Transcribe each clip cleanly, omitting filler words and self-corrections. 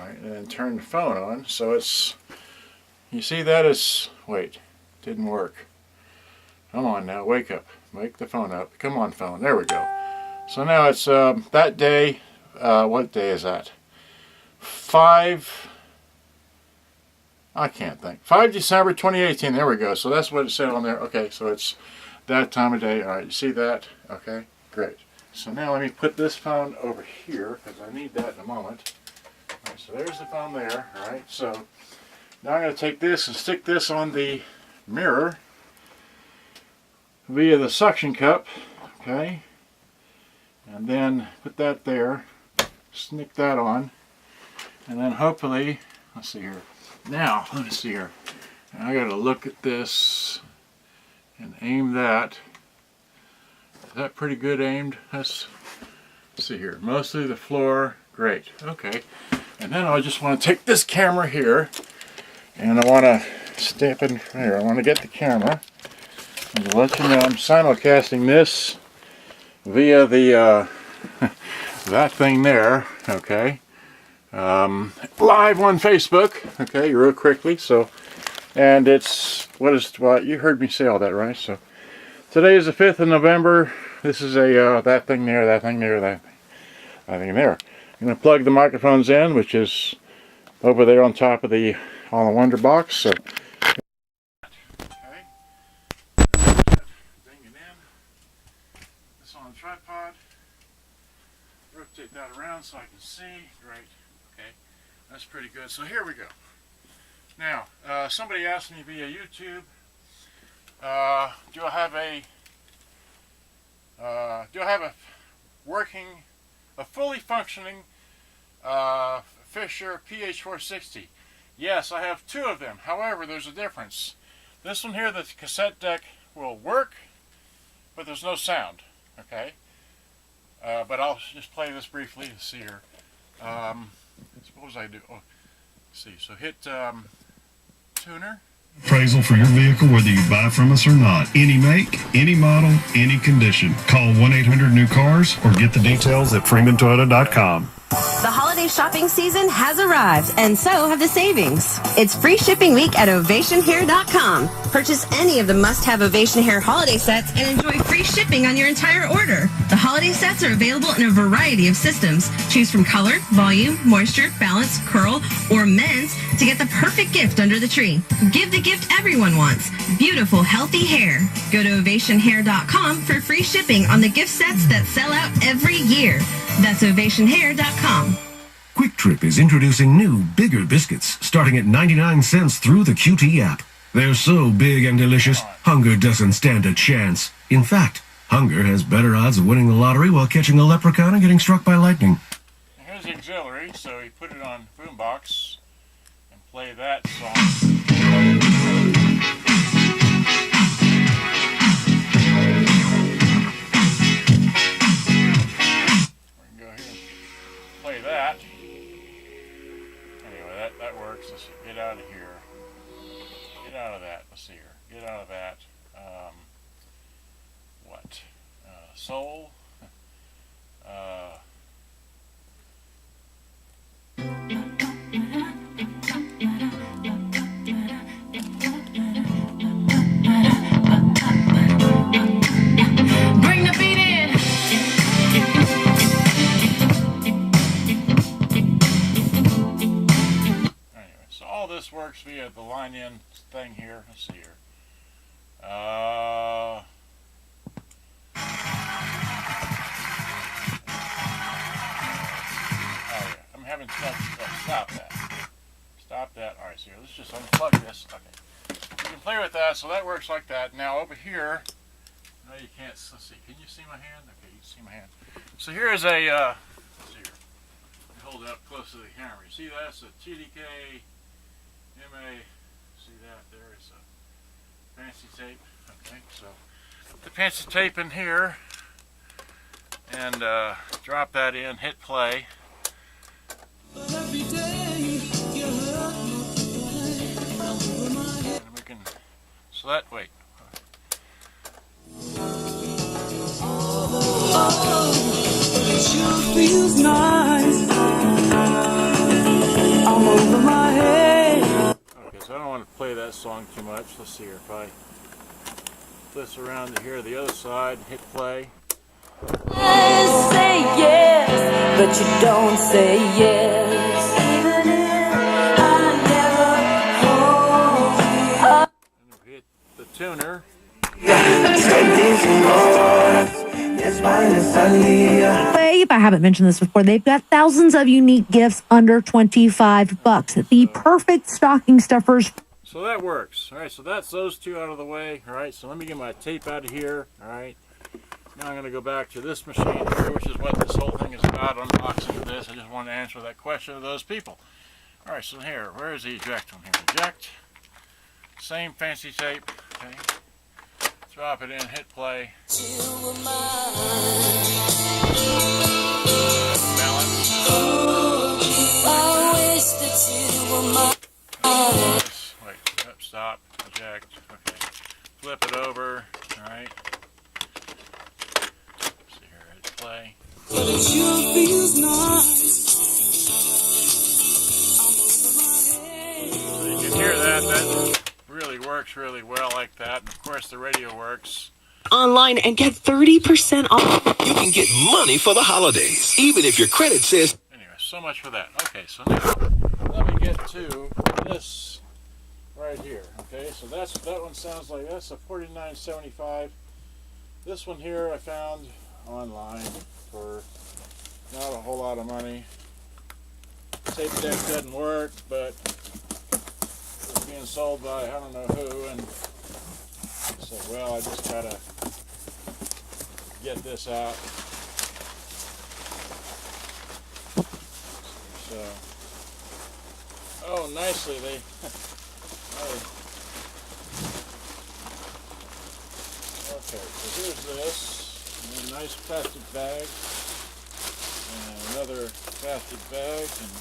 Alright, and then turn the phone on. So it's, you see that is, wait, didn't work. Come on now, wake up. Wake the phone up. Come on, phone. There we go. So now it's that day. What day is that? 5 December 2018. There we go. So that's what it said on there. Okay, so it's that time of day. Alright, you see that? Okay, great. So now let me put this phone over here because I need that in a moment. Alright, so there's the phone there. Alright, so now I'm going to take this and stick this on the mirror via the suction cup. Okay, and then put that there, sneak that on, and then hopefully, let's see here. Now, let me see here. I got to look at this and aim that. Is that pretty good aimed? Let's see here. Mostly the floor. Great. Okay. And then I just want to take this camera here, and I want to step in here. I want to get the camera and to let you know I'm simulcasting this via the that thing there. Okay. Live on Facebook. Okay, real quickly. So, and it's what you heard me say all that, right? So today is the 5th of November. This is a that thing there, that thing there, that thing there. I'm going to plug the microphones in, which is over there on top of the all-in-wonder box. So, okay, bring it in. This on the tripod. Rotate that around so I can see. Great. Okay, that's pretty good. So here we go. Now, somebody asked me via YouTube, do I have a fully functioning Fisher PH460? Yes, I have 2 of them. However, there's a difference. This one here, the cassette deck will work, but there's no sound. Okay, but I'll just play this briefly. Let's see here. What was I do? Oh, let's see. So hit tuner. Appraisal for your vehicle, whether you buy from us or not. Any make, any model, any condition. Call 1-800-NEW-CARS or get the details at freemantoyota.com. The holiday shopping season has arrived, and so have the savings. It's free shipping week at ovationhair.com. Purchase any of the must-have Ovation Hair holiday sets and enjoy free shipping on your entire order. The holiday sets are available in a variety of systems. Choose from color, volume, moisture, balance, curl, or men's to get the perfect gift under the tree. Give the gift everyone wants: beautiful, healthy hair. Go to ovationhair.com for free shipping on the gift sets that sell out every year. That's ovationhair.com. Quick Trip is introducing new, bigger biscuits starting at 99 cents through the QT app. They're so big and delicious, hunger doesn't stand a chance. In fact, hunger has better odds of winning the lottery while catching a leprechaun and getting struck by lightning. Here's the auxiliary, so you put it on boombox and play that song. That. Anyway, that works. Let's see. Get out of here. Get out of that. Let's see here. Get out of that. What? Soul. Bring the beat in. All this works via the line-in thing here. Let's see here. Oh yeah, I'm having stuff. Stop that. Stop that. All right, so here, let's just unplug this. Okay, you can play with that. So that works like that. Now over here, no, you can't. Let's see. Can you see my hand? Okay, you can see my hand. So here is a. Let's see here. Hold it up close to the camera. You see that's a TDK. See that there is a fancy tape. Okay, so put the fancy tape in here and drop that in, hit play. And we can, so that, wait. It sure feels nice. song too much. Let's see here. If I flip around to here, the other side, hit play. Say yes, but you don't say yes. Even if I never hold you up. And we hit the tuner. If I haven't mentioned this before, they've got thousands of unique gifts under $25. The perfect stocking stuffers. So that works. All right, so that's those two out of the way. All right, so let me get my tape out of here. All right, now I'm going to go back to this machine here, which is what this whole thing is about, unboxing of this. I just wanted to answer that question of those people. All right, so here, where is the eject one here? Eject, same fancy tape, okay. Drop it in, hit play. Balance. Wait, stop, eject, okay. Flip it over, alright. See here, hit play. So you can hear that really works really well like that. And of course the radio works. Online and get 30% off. You can get money for the holidays, even if your credit says... Anyway, so much for that. Okay, so now let me get to this right here. Okay, so that one sounds like that's a 4975. This one here I found online for not a whole lot of money. Tape deck doesn't work, but it's being sold by I don't know who, and I said, well, I just gotta get this out. So, oh, nicely they. Okay, so here's this, and a nice plastic bag, and another plastic bag, and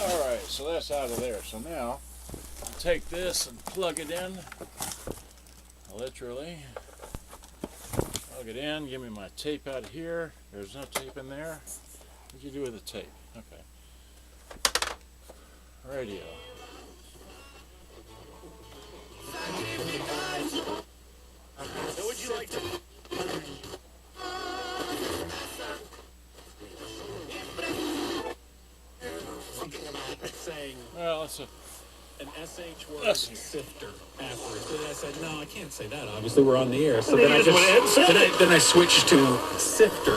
alright, so that's out of there. So now I'll take this and plug it in. Literally. Plug it in, give me my tape out of here. There's no tape in there. What do you do with the tape? Okay. Radio. So would you like to... Well, it's an SH word sifter afterwards. And I said, no, I can't say that. Obviously, we're on the air. So then I switched to sifter.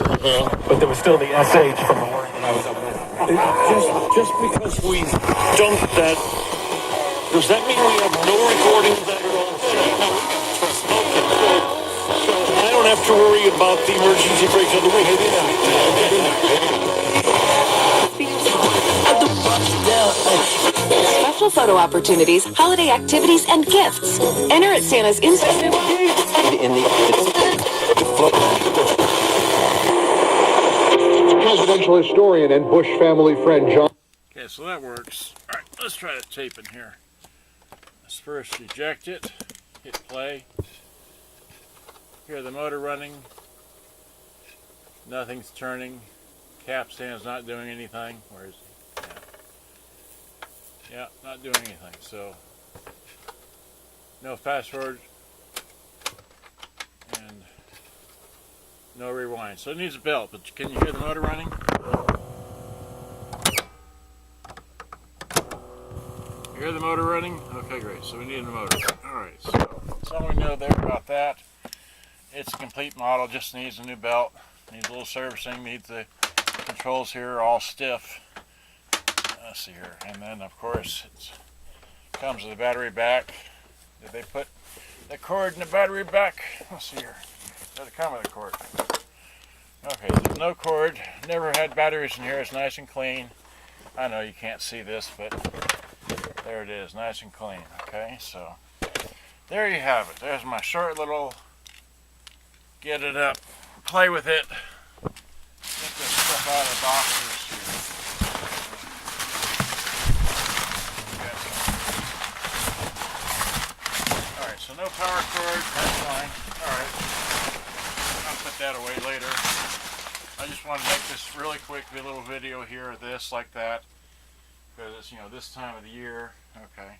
But there was still the SH from the word when I was up there. Just because we dumped that, does that mean we have no recordings that are all set? No, we can trust. Okay, so I don't have to worry about the emergency brakes of the week. Special photo opportunities, holiday activities, and gifts. Enter at Santa's Instagram. Presidential historian and Bush family friend John. Okay, so that works. All right, let's try the tape in here. Let's first eject it, hit play. Hear the motor running. Nothing's turning. Capstan's not doing anything. Where is he? Yeah, not doing anything. So no fast forward and no rewind. So it needs a belt, but can you hear the motor running? You hear the motor running? Okay, great. So we need a motor. Alright, so that's all we know there about that. It's a complete model, just needs a new belt. Needs a little servicing, needs the controls here all stiff. Let's see here. And then of course it comes with the battery back. Did they put the cord in the battery back? Let's see here. Does it come with a cord? Okay, there's no cord. Never had batteries in here. It's nice and clean. I know you can't see this, but there it is, nice and clean. Okay, so there you have it. There's my short little get it up, play with it, get this stuff out of the boxes. Alright, so no power cord, that's fine. Alright, I'll put that away later. I I just want to make this really quick little video here of this like that, because it's, you know, this time of the year. Okay,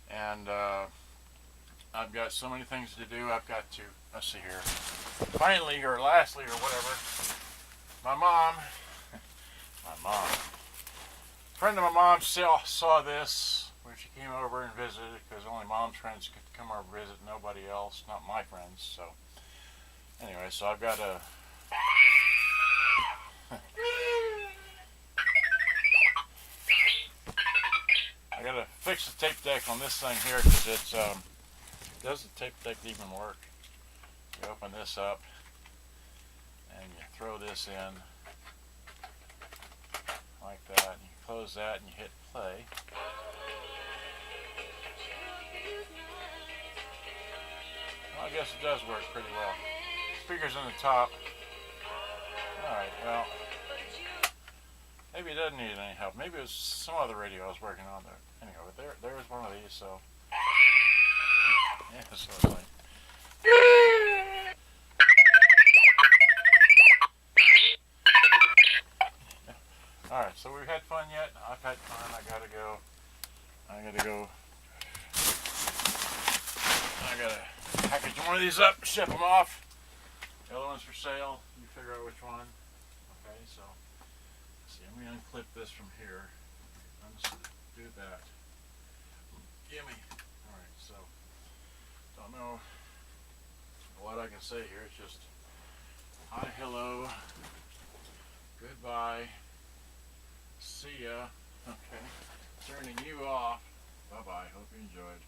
and I've got so many things to do. I've got to, let's see here, finally or lastly or whatever, my mom, a friend of my mom saw this when she came over and visited, because only mom's friends could come over and visit, nobody else, not my friends. So anyway, so I've got to I gotta fix the tape deck on this thing here, because it's does the tape deck even work? You open this up and you throw this in like that, and you close that and you hit play. Well, I guess it does work pretty well. Speakers on the top. Alright, well, maybe it doesn't need any help. Maybe it was some other radio I was working on there. Anyway, but there was one of these, so yeah, so it's like alright, so we've had fun yet? I've had fun. I gotta go package one of these up, ship them off. The other one's for sale. You figure out which one. Okay, so let's see, let me unclip this from here. Let's do that. Gimme. Alright, so don't know what I can say here. It's just hi, hello, goodbye, see ya. Okay, turning you off. Bye bye. Hope you enjoyed.